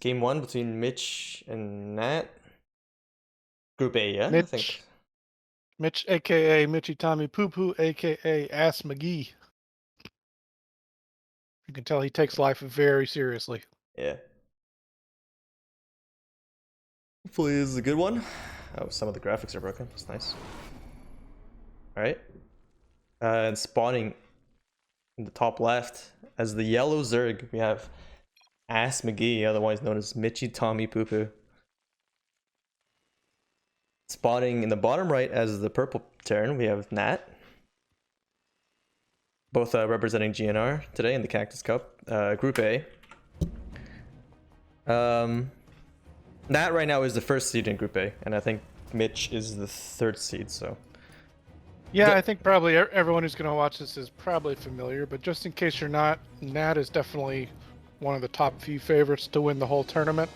game one between Mitch and Naattt. Group A, yeah? I think. Mitch, aka Mitchy Tommy Poo Poo, aka Ass McGee. You can tell he takes life very seriously. Yeah. Hopefully this is a good one. Oh, some of the graphics are broken. That's nice. Alright. And spawning in the top left as the yellow Zerg, we have Ass McGee, otherwise known as Mitchy Tommy Poo Poo. Spawning in the bottom right as the purple Terran, we have Naattt. Both representing GNR today in the Cactus Cup. Group A. Naattt right now is the first seed in Group A, and I think Mitch is the third seed, so. Yeah, I think probably everyone who's going to watch this is probably familiar, but just in case you're not, Naattt is definitely one of the top few favorites to win the whole tournament.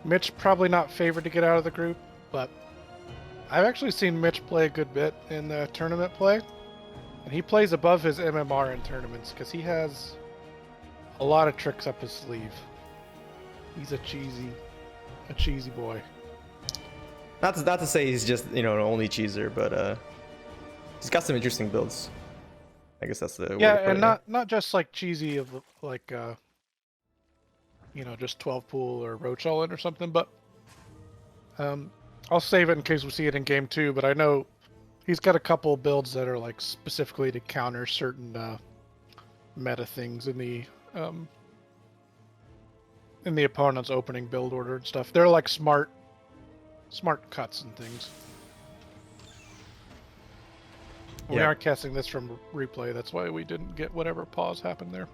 Mitch probably not favored to get out of the group, but I've actually seen Mitch play a good bit in the tournament play, and he plays above his MMR in tournaments because he has a lot of tricks up his sleeve. He's a cheesy boy. Not to say he's just, you know, an only cheeser, but he's got some interesting builds. I guess that's the way to put and it, not just like cheesy of like you know, just 12 pool or roach all in or something, but I'll save it in case we see it in game 2, but I know he's got a couple builds that are like specifically to counter certain meta things in the opponent's opening build order and stuff. They're like smart cuts and things. Yeah. We aren't casting this from replay, that's why we didn't get whatever pause happened there.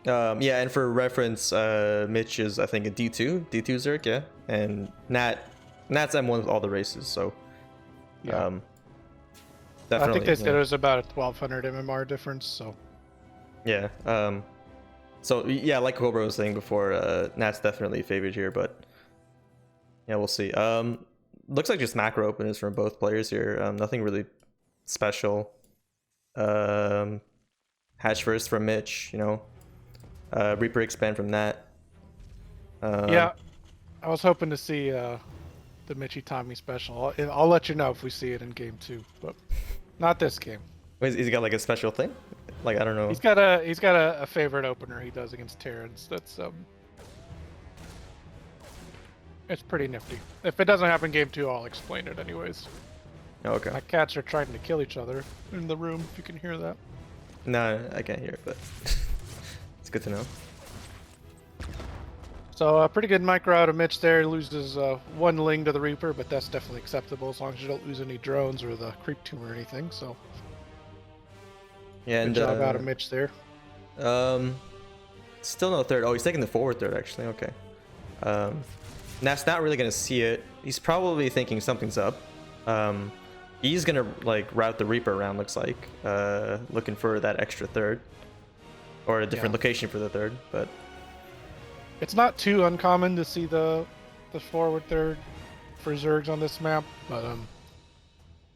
Yeah, and for reference, Mitch is, I think, a D2 Zerg, yeah, and Natt's M1 with all the races, so yeah. Definitely. I think they said it was about a 1200 MMR difference, so yeah. So yeah, like Cobra was saying before, Natt's definitely favored here, but yeah, we'll see. Looks like just macro openers from both players here. Nothing really special. Hatch first from Mitch, you know. Reaper expand from Naattt. Yeah, I was hoping to see the Mitchy Tommy special. I'll let you know if we see it in game 2, but not this game. Wait, he's got like a special thing? Like, I don't know. He's got a favorite opener he does against Terrans. That's it's pretty nifty. If it doesn't happen in game 2, I'll explain it anyways. Oh, okay. My cats are trying to kill each other in the room, if you can hear that. No, I can't hear it, but it's good to know. So a pretty good micro out of Mitch there. He loses one Ling to the Reaper, but that's definitely acceptable as long as you don't lose any drones or the creep tomb or anything. So yeah, good job out of Mitch there. Still no third. Oh, he's taking the forward third actually. Okay. Natt's not really gonna see it. He's probably thinking something's up. He's gonna like route the Reaper around. Looks like looking for that extra third or a different location for the third, but. It's not too uncommon to see the forward third for Zergs on this map, but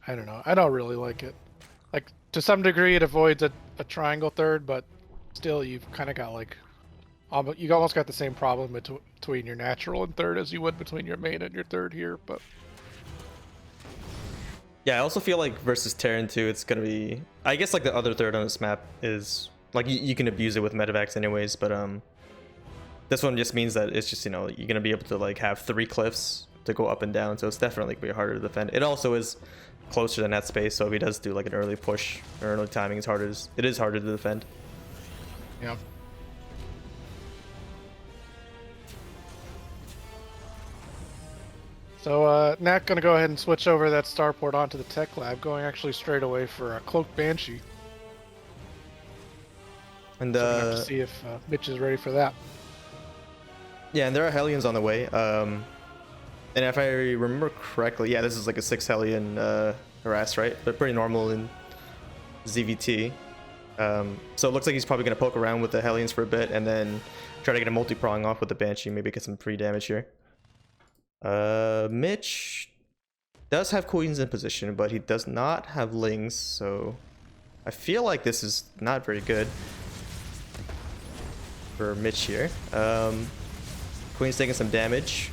I don't know. I don't really like it. Like to some degree, it avoids a triangle third, but still, you've kind of got like you almost got the same problem between your natural and third as you would between your main and your third here. But yeah, I also feel like versus Terran 2, it's gonna be. I guess like the other third on this map is like you can abuse it with medevacs anyways, but this one just means that it's just, you know, you're gonna be able to like have 3 cliffs to go up and down, so it's definitely gonna be harder to defend. It also is closer than that space, so if he does do like an early push or early timing, it is harder to defend. Yeah. So Naattt gonna go ahead and switch over that starport onto the tech lab, going actually straight away for a cloaked banshee. And so we'll have to see if Mitch is ready for that. Yeah, and there are Hellions on the way. And if I remember correctly, yeah, this is like a 6 Hellion harass, right? They're pretty normal in ZVT. So it looks like he's probably going to poke around with the Hellions for a bit and then try to get a multi-prong off with the Banshee, maybe get some free damage here. Mitch does have Queens in position, but he does not have Lings, so I feel like this is not very good. for Mitch here. Queen's taking some damage.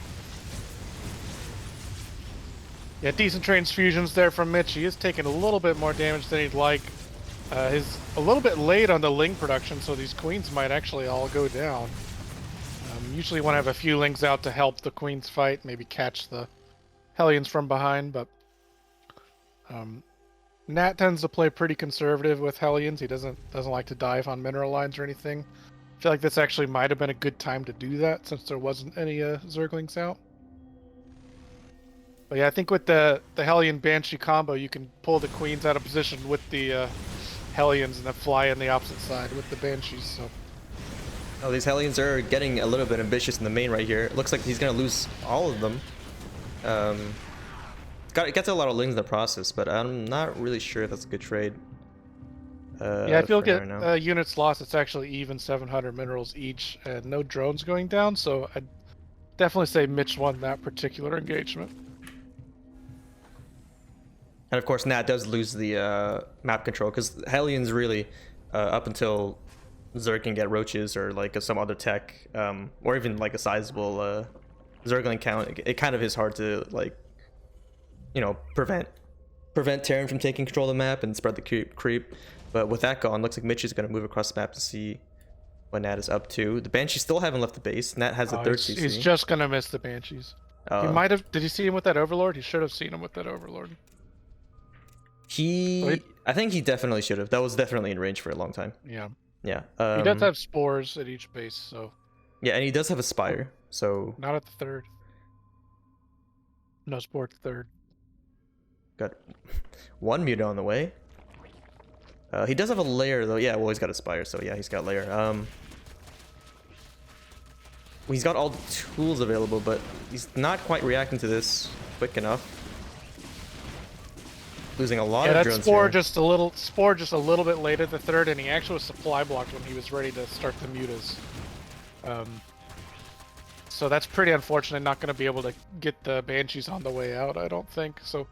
Yeah, decent transfusions there from Mitch. He is taking a little bit more damage than he'd like. He's a little bit late on the Ling production, so these queens might actually all go down. Usually you want to have a few Lings out to help the queens fight, maybe catch the Hellions from behind, but Naattt tends to play pretty conservative with Hellions. He doesn't like to dive on mineral lines or anything. I feel like this actually might have been a good time to do that since there wasn't any Zerglings out. But yeah, I think with the Hellion Banshee combo, you can pull the queens out of position with the Hellions and then fly on the opposite side with the Banshees. So. Oh, these Hellions are getting a little bit ambitious in the main right here. It looks like he's gonna lose all of them. Gets a lot of Lings in the process, but I'm not really sure if that's a good trade. Yeah, if you look at units lost, it's actually even 700 minerals each, and no drones going down. So I'd definitely say Mitch won that particular engagement. And of course, Naattt does lose the map control because Hellions really, up until Zerg can get roaches or like some other tech, or even like a sizable Zergling count, it kind of is hard to like, you know, prevent Terran from taking control of the map and spread the creep. But with that gone, looks like Mitch is going to move across the map to see what Naattt is up to. The Banshees still haven't left the base. Naattt has the third CC. He's just going to miss the Banshees. He might have. Did you see him with that Overlord? He should have seen him with that Overlord. I think he definitely should have. That was definitely in range for a long time. Yeah. Yeah. He does have spores at each base, so. Yeah, and he does have a spire, so. Not at the third. No spore at the third. Got one muta on the way. He does have a lair though. Yeah, well, he's got a spire, so yeah, he's got lair. He's got all the tools available, but he's not quite reacting to this quick enough. Losing a lot of drones. Yeah, that spore just a little bit late at the third, and he actually was supply blocked when he was ready to start the mutas. So that's pretty unfortunate. Not going to be able to get the Banshees on the way out, I don't think. So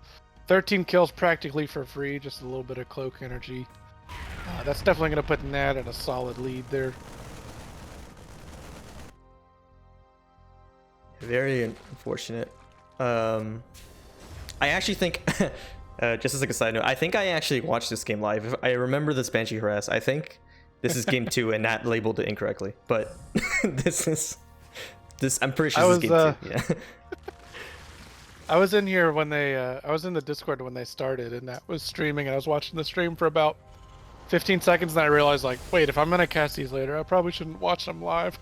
13 kills practically for free, just a little bit of cloak energy. That's definitely going to put Naattt in a solid lead there. Very unfortunate. I actually think, just as like a side note, I think I actually watched this game live. If I remember this Banshee harass. I think this is game 2 and Naattt labeled it incorrectly. But I'm pretty sure this is game 2. Yeah. I was in here when they, I was in the Discord when they started, and Naattt was streaming, and I was watching the stream for about 15 seconds, and I realized, like, wait, if I'm gonna cast these later, I probably shouldn't watch them live.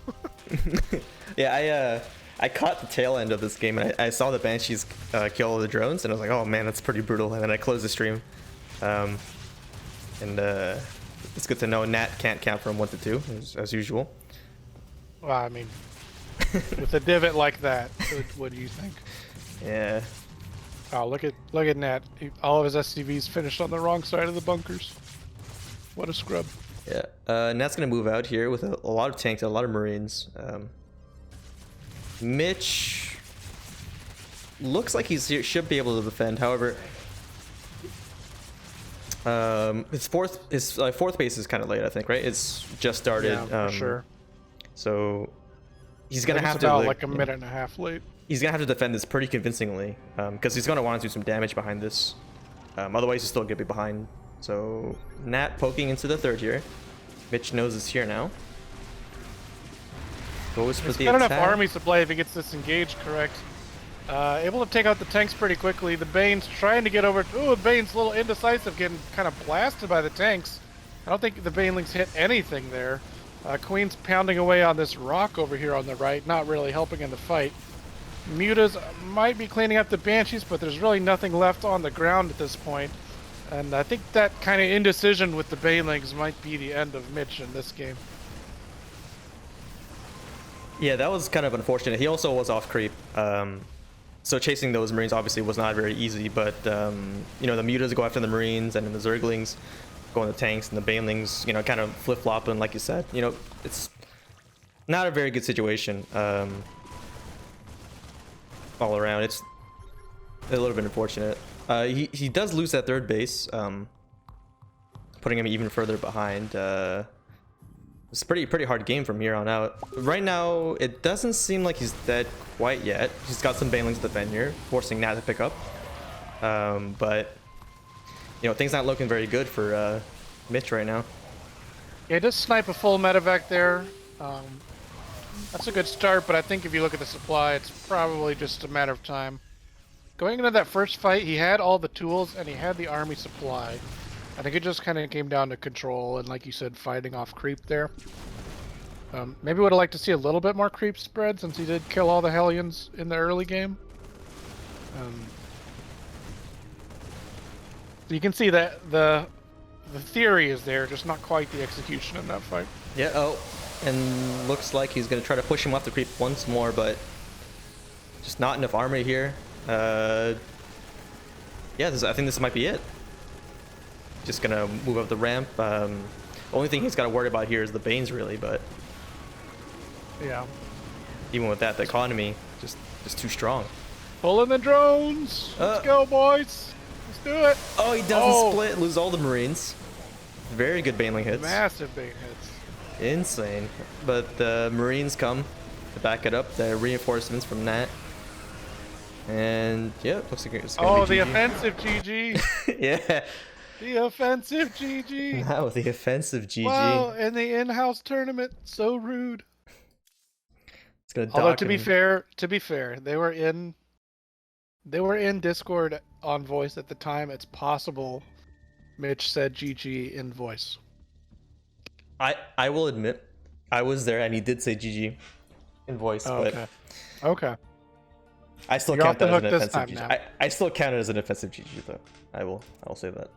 Yeah, I caught the tail end of this game, and I saw the Banshees kill all the drones, and I was like, oh man, that's pretty brutal. And then I closed the stream. It's good to know Naattt can't count from 1 to 2, as usual. Well, I mean, with a divot like that, what do you think? Yeah. Oh, look at Naattt. All of his SCVs finished on the wrong side of the bunkers. What a scrub. Yeah. Natt's gonna move out here with a lot of tanks, and a lot of Marines. Mitch looks like he should be able to defend. However, his fourth base is kind of late, I think, right? It's just started. Yeah, for sure. So he's gonna have to about like a minute and a half late. He's gonna have to defend this pretty convincingly, because he's gonna want to do some damage behind this. Otherwise, he's still gonna be behind. So Naattt poking into the third here. Mitch knows it's here now. Goes for the attack. Got enough armies to play if he gets this engaged correct. Able to take out the tanks pretty quickly. The Bane's trying to get over. Ooh, the Bane's a little indecisive, getting kind of blasted by the tanks. I don't think the Banelings hit anything there. Queen's pounding away on this rock over here on the right, not really helping in the fight. Mutas might be cleaning up the Banshees, but there's really nothing left on the ground at this point. And I think that kind of indecision with the Banelings might be the end of Mitch in this game. Yeah, that was kind of unfortunate. He also was off creep. So chasing those Marines obviously was not very easy, but you know, the Mutas go after the Marines, and then the Zerglings go on the tanks, and the Banelings, you know, kind of flip-flopping, like you said. You know, it's not a very good situation all around. It's a little bit unfortunate. He does lose that third base, putting him even further behind. It's a pretty hard game from here on out. Right now, it doesn't seem like he's dead quite yet. He's got some banelings to defend here, forcing Naattt to pick up. But you know, things not looking very good for Mitch right now. Yeah, just snipe a full medevac there. That's a good start, but I think if you look at the supply, it's probably just a matter of time. Going into that first fight, he had all the tools and he had the army supply. I think it just kind of came down to control and, like you said, fighting off creep there. Maybe would have liked to see a little bit more creep spread since he did kill all the Hellions in the early game. You can see that the theory is there, just not quite the execution in that fight. Yeah. Oh, and looks like he's gonna try to push him off the creep once more, but just not enough armor here. Yeah, I think this might be it. Just gonna move up the ramp. Only thing he's got to worry about here is the Banes, really, but yeah, even with that, the economy just too strong. Pull in the drones. Let's go, boys. Let's do it. Oh, he doesn't split, lose all the Marines. Very good Baneling hits. Massive Bane hits. Insane. But the Marines come to back it up. The reinforcements from Naattt. And yeah, looks like it's gonna be the GG. offensive GG. Yeah. The offensive GG. Wow, the offensive GG. Wow, and the in-house tournament, so rude. It's gonna Although dock to be him. fair, they were in Discord on voice at the time. It's possible Mitch said GG in voice. I will admit, I was there and he did say GG in voice, Okay. but Okay. I still You're count off the that as an hook this offensive time GG. now. I still count it as an offensive GG though. I will say that.